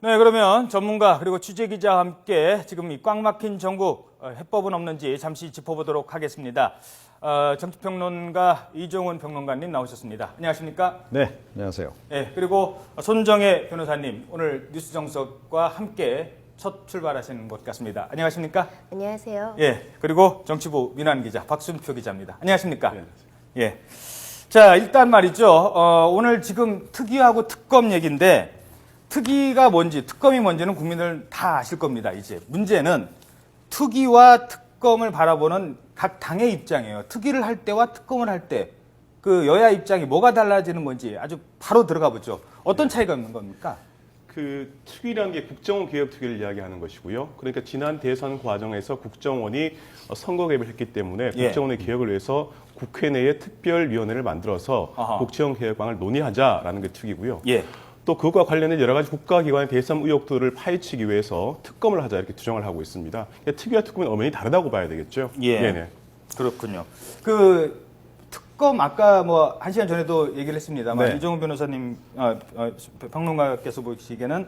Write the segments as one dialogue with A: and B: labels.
A: 네, 그러면 전문가 그리고 취재기자와 함께 지금 이 꽉 막힌 전국 해법은 없는지 잠시 짚어보도록 하겠습니다. 정치평론가 이종훈 평론가님 나오셨습니다. 안녕하십니까?
B: 네, 안녕하세요.
A: 네, 그리고 손정혜 변호사님 오늘 뉴스 정석과 함께 첫 출발하시는 것 같습니다. 안녕하십니까?
C: 안녕하세요.
A: 예, 그리고 정치부 민환 기자 박순표 기자입니다. 안녕하십니까? 네, 예. 자, 일단 말이죠. 오늘 지금 특위하고 특검 얘기인데 특위가 뭔지, 특검이 뭔지는 국민들 다 아실 겁니다. 이제 문제는 특위와 특검을 바라보는 각 당의 입장이에요. 특위를 할 때와 특검을 할 때 그 여야 입장이 뭐가 달라지는 건지 아주 바로 들어가 보죠. 어떤 차이가 있는 겁니까?
D: 그 특위라는 게 국정원 개혁 특위를 이야기하는 것이고요. 그러니까 지난 대선 과정에서 국정원이 선거 개입을 했기 때문에
A: 예.
D: 국정원의 개혁을 위해서 국회 내에 특별위원회를 만들어서
A: 아하.
D: 국정원 개혁안을 논의하자라는 게 특위고요.
A: 예.
D: 또 그것과 관련된 여러 가지 국가기관의 대선 의혹들을 파헤치기 위해서 특검을 하자 이렇게 주장을 하고 있습니다. 그러니까 특위와 특검은 엄연히 다르다고 봐야 되겠죠.
A: 예.
D: 네네.
A: 그렇군요. 그 특검 아까 뭐 1시간 전에도 얘기를 했습니다만
B: 네.
A: 이종훈 변호사님 평론가께서 보시기에는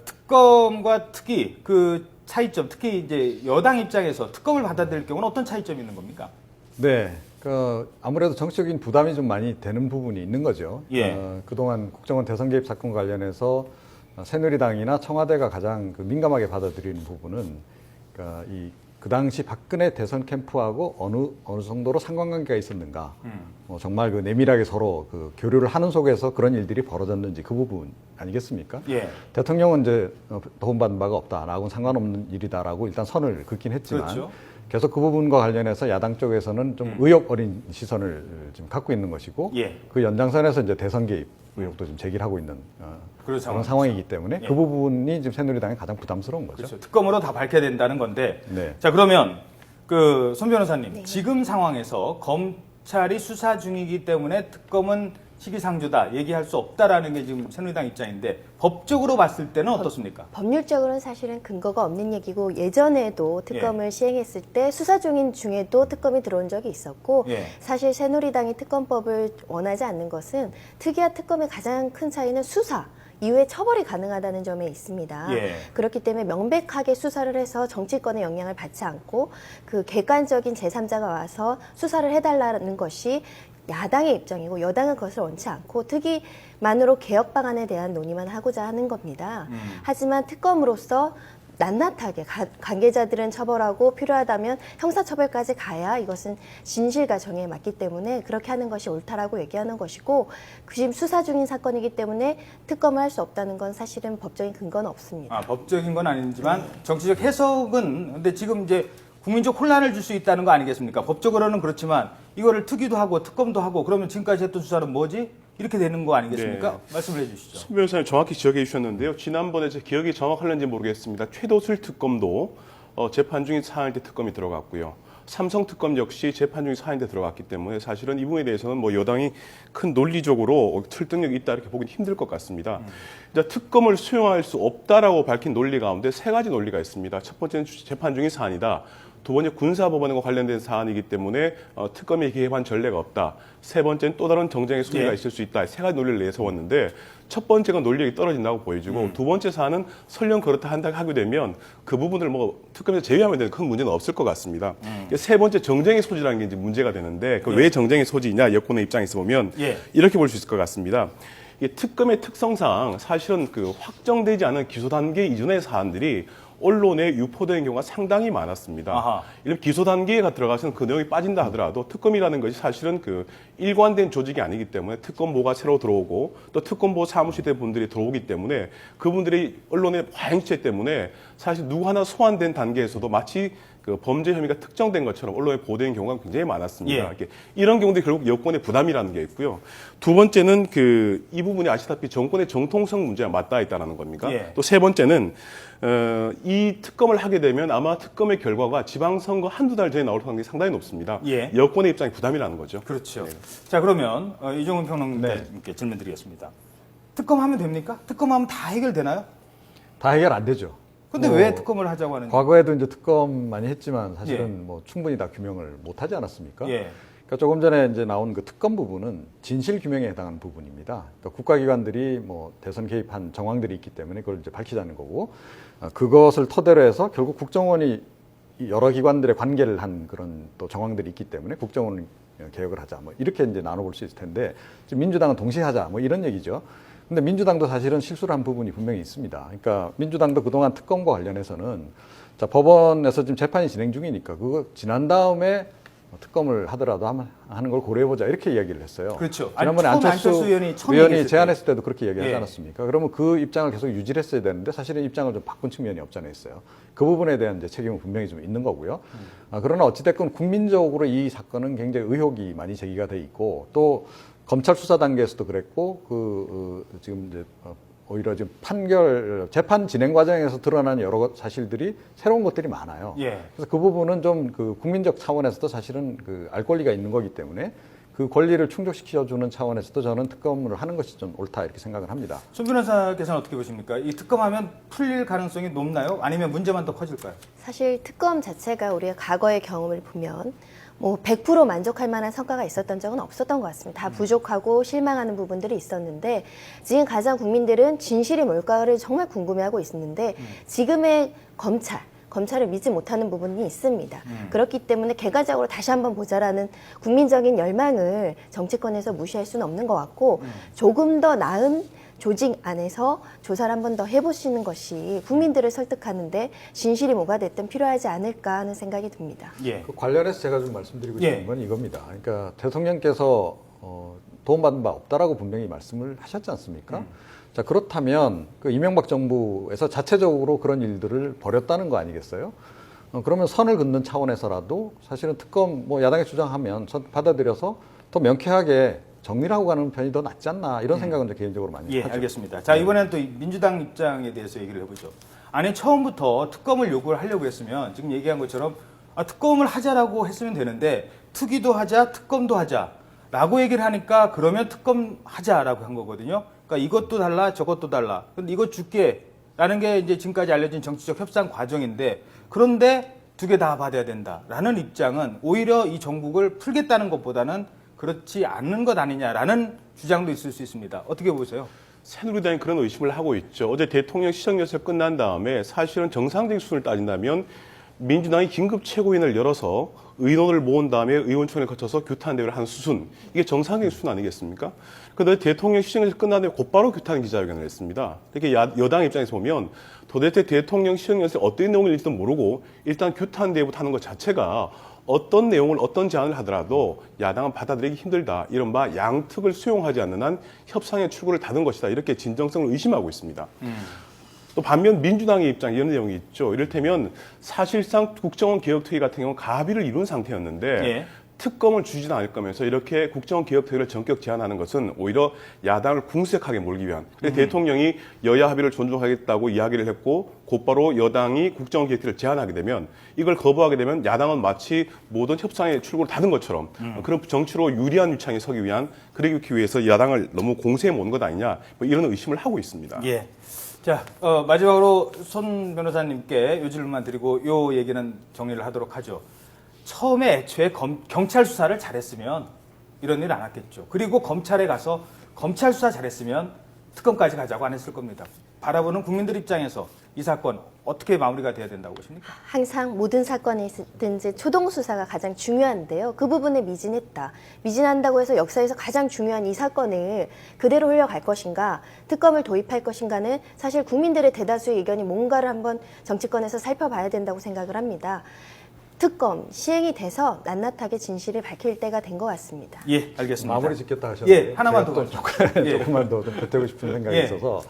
A: 특검과 특위 그 차이점, 특히 이제 여당 입장에서 특검을 받아들일 경우는 어떤 차이점이 있는 겁니까?
B: 네, 아무래도 정치적인 부담이 좀 많이 되는 부분이 있는 거죠.
A: 예.
B: 그동안 국정원 대선 개입 사건 관련해서 새누리당이나 청와대가 가장 민감하게 받아들이는 부분은 그 당시 박근혜 대선 캠프하고 어느 정도로 상관관계가 있었는가, 정말 내밀하게 서로 교류를 하는 속에서 그런 일들이 벌어졌는지 그 부분 아니겠습니까?
A: 예.
B: 대통령은 이제 도움받은 바가 없다, 나하고는 상관없는 일이다라고 일단 선을 긋긴 했지만
A: 그렇죠.
B: 계속 그 부분과 관련해서 야당 쪽에서는 좀 의혹 어린 시선을 지금 갖고 있는 것이고,
A: 예.
B: 그 연장선에서 이제 대선 개입 의혹도 지금 제기를 하고 있는 그런 상황이기 때문에
A: 예.
B: 그 부분이 지금 새누리당이 가장 부담스러운 거죠.
A: 그렇죠. 특검으로 다 밝혀야 된다는 건데.
B: 네.
A: 자, 그러면 손 변호사님,
C: 네.
A: 지금 상황에서 검찰이 수사 중이기 때문에 특검은 시기상조다, 얘기할 수 없다라는 게 지금 새누리당 입장인데 법적으로 봤을 때는 어떻습니까?
C: 법률적으로는 사실은 근거가 없는 얘기고 예전에도 특검을 시행했을 때 수사 중인 중에도 특검이 들어온 적이 있었고
A: 예.
C: 사실 새누리당이 특검법을 원하지 않는 것은 특위와 특검의 가장 큰 차이는 수사 이후에 처벌이 가능하다는 점에 있습니다.
A: 예.
C: 그렇기 때문에 명백하게 수사를 해서 정치권의 영향을 받지 않고 그 객관적인 제3자가 와서 수사를 해달라는 것이 야당의 입장이고 여당은 그것을 원치 않고 특위만으로 개혁 방안에 대한 논의만 하고자 하는 겁니다. 하지만 특검으로서 낱낱하게 관계자들은 처벌하고 필요하다면 형사처벌까지 가야 이것은 진실과 정의에 맞기 때문에 그렇게 하는 것이 옳다라고 얘기하는 것이고 지금 수사 중인 사건이기 때문에 특검을 할 수 없다는 건 사실은 법적인 근거는 없습니다.
A: 법적인 건 아니지만 정치적 해석은 근데 지금 이제 국민적 혼란을 줄 수 있다는 거 아니겠습니까? 법적으로는 그렇지만 이거를 특위도 하고 특검도 하고 그러면 지금까지 했던 수사는 뭐지? 이렇게 되는 거 아니겠습니까?
D: 네.
A: 말씀을 해주시죠.
D: 손 변호사님 정확히 지적해 주셨는데요. 지난번에 제 기억이 정확할는지 모르겠습니다. 최도술 특검도 재판 중인 사안일 때 특검이 들어갔고요. 삼성 특검 역시 재판 중인 사안일 때 들어갔기 때문에 사실은 이 부분에 대해서는 뭐 여당이 큰 논리적으로 설득력이 있다 이렇게 보기는 힘들 것 같습니다. 이제 특검을 수용할 수 없다라고 밝힌 논리 가운데 세 가지 논리가 있습니다. 첫 번째는 재판 중인 사안이다. 두 번째 군사법원과 관련된 사안이기 때문에 특검에 개입한 전례가 없다. 세 번째는 또 다른 정쟁의 소지가
A: 예.
D: 있을 수 있다. 세 가지 논리를 내세웠는데 첫 번째가 논리력이 떨어진다고 보여지고 두 번째 사안은 설령 그렇다 한다 하게 되면 그 부분을 뭐 특검에서 제외하면 되는 큰 문제는 없을 것 같습니다. 세 번째 정쟁의 소지라는 게 이제 문제가 되는데 그 왜 정쟁의 소지냐 여권의 입장에서 보면
A: 예.
D: 이렇게 볼 수 있을 것 같습니다. 이 특검의 특성상 사실은 그 확정되지 않은 기소 단계 이전의 사안들이 언론에 유포되는 경우가 상당히 많았습니다.
A: 아하.
D: 이런 기소 단계가 들어가서는 그 내용이 빠진다 하더라도 특검이라는 것이 사실은 그 일관된 조직이 아니기 때문에 특검보가 새로 들어오고 또 특검보 사무실대 분들이 들어오기 때문에 그분들이 언론의 과잉체 때문에 사실 누구 하나 소환된 단계에서도 마치 그 범죄 혐의가 특정된 것처럼 언론에 보도된 경우가 굉장히 많았습니다.
A: 예.
D: 이런 경우들이 결국 여권의 부담이라는 게 있고요. 두 번째는 이 부분이 아시다시피 정권의 정통성 문제와 맞닿아 있다는 겁니까?
A: 예.
D: 또 세 번째는 이 특검을 하게 되면 아마 특검의 결과가 지방선거 한두 달 전에 나올 가능성이 상당히 높습니다.
A: 예.
D: 여권의 입장이 부담이라는 거죠.
A: 그렇죠.
D: 네.
A: 자, 그러면 이종훈 평론가님께 질문 드리겠습니다. 특검하면 됩니까? 특검하면 다 해결되나요?
B: 다 해결 안 되죠.
A: 근데 왜 특검을 하자고 하는지.
B: 과거에도 이제 특검 많이 했지만 사실은
A: 예.
B: 충분히 다 규명을 못 하지 않았습니까?
A: 예.
B: 그러니까 조금 전에 이제 나온 그 특검 부분은 진실 규명에 해당하는 부분입니다. 그러니까 국가기관들이 뭐 대선 개입한 정황들이 있기 때문에 그걸 이제 밝히자는 거고, 그것을 토대로 해서 결국 국정원이 여러 기관들의 관계를 한 그런 또 정황들이 있기 때문에 국정원 개혁을 하자, 뭐 이렇게 이제 나눠볼 수 있을 텐데, 지금 민주당은 동시에 하자, 뭐 이런 얘기죠. 근데 민주당도 사실은 실수를 한 부분이 분명히 있습니다. 그러니까 민주당도 그동안 특검과 관련해서는 자, 법원에서 지금 재판이 진행 중이니까 그거 지난 다음에 특검을 하더라도 하는 걸 고려해보자, 이렇게 이야기를 했어요.
A: 그렇죠.
B: 지난번에
A: 아니,
B: 안철수
A: 의원이
B: 의원이 제안했을 때도 그렇게 이야기하지
A: 예.
B: 않았습니까? 그러면 그 입장을 계속 유지를 했어야 되는데 사실은 입장을 좀 바꾼 측면이 없잖아요. 있어요. 그 부분에 대한 이제 책임은 분명히 좀 있는 거고요. 그러나 어찌됐건 국민적으로 이 사건은 굉장히 의혹이 많이 제기가 돼 있고, 또 검찰 수사 단계에서도 그랬고, 지금 이제 오히려 지금 재판 진행 과정에서 드러난 여러 사실들이 새로운 것들이 많아요.
A: 예.
B: 그래서 그 부분은 좀 그 국민적 차원에서도 사실은 그 알 권리가 있는 거기 때문에 그 권리를 충족시켜주는 차원에서도 저는 특검을 하는 것이 좀 옳다, 이렇게 생각을 합니다.
A: 손 변호사께서는 어떻게 보십니까? 이 특검하면 풀릴 가능성이 높나요? 아니면 문제만 더 커질까요?
C: 사실 특검 자체가 우리가 과거의 경험을 보면 뭐 100% 만족할 만한 성과가 있었던 적은 없었던 것 같습니다. 다 부족하고 실망하는 부분들이 있었는데, 지금 가장 국민들은 진실이 뭘까를 정말 궁금해하고 있는데, 지금의 검찰을 믿지 못하는 부분이 있습니다. 그렇기 때문에 개괄적으로 다시 한번 보자라는 국민적인 열망을 정치권에서 무시할 수는 없는 것 같고, 조금 더 나은 조직 안에서 조사를 한 번 더 해보시는 것이 국민들을 설득하는데 진실이 뭐가 됐든 필요하지 않을까 하는 생각이 듭니다.
A: 예.
B: 그 관련해서 제가 좀 말씀드리고 싶은
A: 예.
B: 건 이겁니다. 그러니까 대통령께서 도움받은 바 없다라고 분명히 말씀을 하셨지 않습니까? 자, 그렇다면 그 이명박 정부에서 자체적으로 그런 일들을 벌였다는 거 아니겠어요? 그러면 선을 긋는 차원에서라도 사실은 특검 뭐 야당이 주장하면 받아들여서 더 명쾌하게 정리를 하고 가는 편이 더 낫지 않나, 이런 생각은 개인적으로 많이
A: 예,
B: 하죠.
A: 알겠습니다. 자, 이번에는 또 민주당 입장에 대해서 얘기를 해보죠. 아니, 처음부터 특검을 요구를 하려고 했으면 지금 얘기한 것처럼 특검을 하자라고 했으면 되는데, 특위도 하자, 특검도 하자라고 얘기를 하니까 그러면 특검 하자라고 한 거거든요. 그러니까 이것도 달라, 저것도 달라. 근데 이거 줄게라는 게 이제 지금까지 알려진 정치적 협상 과정인데, 그런데 두 개 다 받아야 된다라는 입장은 오히려 이 정국을 풀겠다는 것보다는 그렇지 않는 것 아니냐라는 주장도 있을 수 있습니다. 어떻게 보세요?
D: 새누리당이 그런 의심을 하고 있죠. 어제 대통령 시정연설 끝난 다음에 사실은 정상적인 수준을 따진다면 민주당이 긴급 최고위원회를 열어서 의논을 모은 다음에 의원총회를 거쳐서 규탄 대회를 하는 수준, 이게 정상적인 수준 아니겠습니까? 그런데 대통령 시정연설 끝난 다음에 곧바로 규탄 기자회견을 했습니다. 이렇게 여당 입장에서 보면 도대체 대통령 시정연설 어떤 내용일지도 모르고 일단 규탄 대회부터 하는 것 자체가 어떤 내용을 어떤 제안을 하더라도 야당은 받아들이기 힘들다, 이른바 양특을 수용하지 않는 한 협상의 출구를 닫은 것이다, 이렇게 진정성을 의심하고 있습니다. 또 반면 민주당의 입장, 이런 내용이 있죠. 이를테면 사실상 국정원 개혁특위 같은 경우는 가비를 이룬 상태였는데
A: 예.
D: 특검을 주지는 않을 거면서 이렇게 국정원 개혁특위를 전격 제안하는 것은 오히려 야당을 궁색하게 몰기 위한, 대통령이 여야 합의를 존중하겠다고 이야기를 했고 곧바로 여당이 국정원 개혁특위를 제안하게 되면, 이걸 거부하게 되면 야당은 마치 모든 협상의 출구를 닫은 것처럼 그런 정치로 유리한 위치에 서기 위한, 그러기 위해서 야당을 너무 공세에 모은 것 아니냐, 뭐 이런 의심을 하고 있습니다.
A: 예. 자, 마지막으로 손 변호사님께 요 질문만 드리고 요 얘기는 정리를 하도록 하죠. 처음에 애초에 경찰 수사를 잘했으면 이런 일 안 왔겠죠. 그리고 검찰에 가서 검찰 수사 잘했으면 특검까지 가자고 안 했을 겁니다. 바라보는 국민들 입장에서 이 사건 어떻게 마무리가 돼야 된다고 보십니까?
C: 항상 모든 사건이든지 초동 수사가 가장 중요한데요. 그 부분에 미진했다. 미진한다고 해서 역사에서 가장 중요한 이 사건을 그대로 흘려갈 것인가, 특검을 도입할 것인가는 사실 국민들의 대다수의 의견이 뭔가를 한번 정치권에서 살펴봐야 된다고 생각을 합니다. 특검 시행이 돼서 낱낱하게 진실을 밝힐 때가 된 것 같습니다.
A: 예, 알겠습니다.
B: 마무리 짓겠다 하셨는데,
A: 예, 하나만
B: 제가
A: 더.
B: 또
A: 예.
B: 조금만 더 보태고 싶은 생각이
A: 예.
B: 있어서,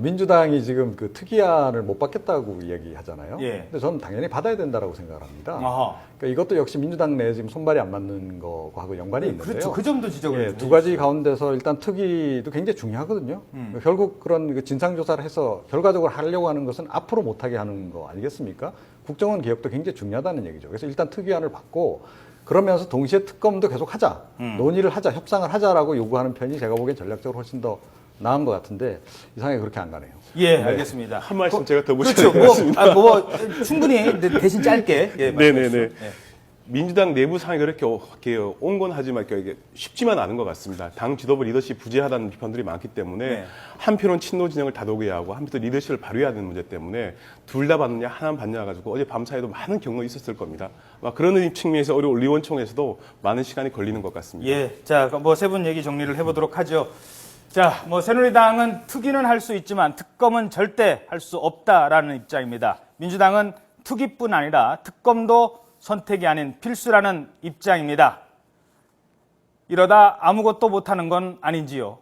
B: 민주당이 지금 그 특위안을 못 받겠다고 이야기하잖아요.
A: 예.
B: 근데 저는 당연히 받아야 된다고 생각을 합니다.
A: 아하.
B: 그러니까 이것도 역시 민주당 내에 지금 손발이 안 맞는 거하고 연관이 있는데요.
A: 그렇죠. 그 점도 지적을
B: 예,
A: 좀
B: 두 가지 가운데서 일단 특위도 굉장히 중요하거든요. 결국 그런 그 진상조사를 해서 결과적으로 하려고 하는 것은 앞으로 못하게 하는 거 아니겠습니까? 국정원 개혁도 굉장히 중요하다는 얘기죠. 그래서 일단 특위안을 받고, 그러면서 동시에 특검도 계속 하자, 논의를 하자, 협상을 하자라고 요구하는 편이 제가 보기엔 전략적으로 훨씬 더 나은 것 같은데 이상하게 그렇게 안 가네요.
A: 예, 알겠습니다.
D: 한 말씀 제가 더
A: 그렇죠.
D: 붙여야 될 것 같습니다.
A: 충분히 대신 짧게. 예,
D: 네네네.
A: 예.
D: 민주당 내부 상황이 그렇게 온건하지만 이게 쉽지만 않은 것 같습니다. 당 지도부 리더십 부재하다는 비판들이 많기 때문에
A: 네.
D: 한편은 친노 진영을 다독여야 하고 한편은 리더십을 발휘해야 하는 문제 때문에 둘 다 받느냐 하나만 받느냐 가지고 어제 밤사이도 많은 경론이 있었을 겁니다. 그런 측면에서 우리 의원총회에서도 많은 시간이 걸리는 것 같습니다.
A: 예, 자, 뭐 세 분 얘기 정리를 해보도록 하죠. 자, 뭐 새누리당은 특위는 할 수 있지만 특검은 절대 할 수 없다라는 입장입니다. 민주당은 특위뿐 아니라 특검도 선택이 아닌 필수라는 입장입니다. 이러다 아무것도 못하는 건 아닌지요?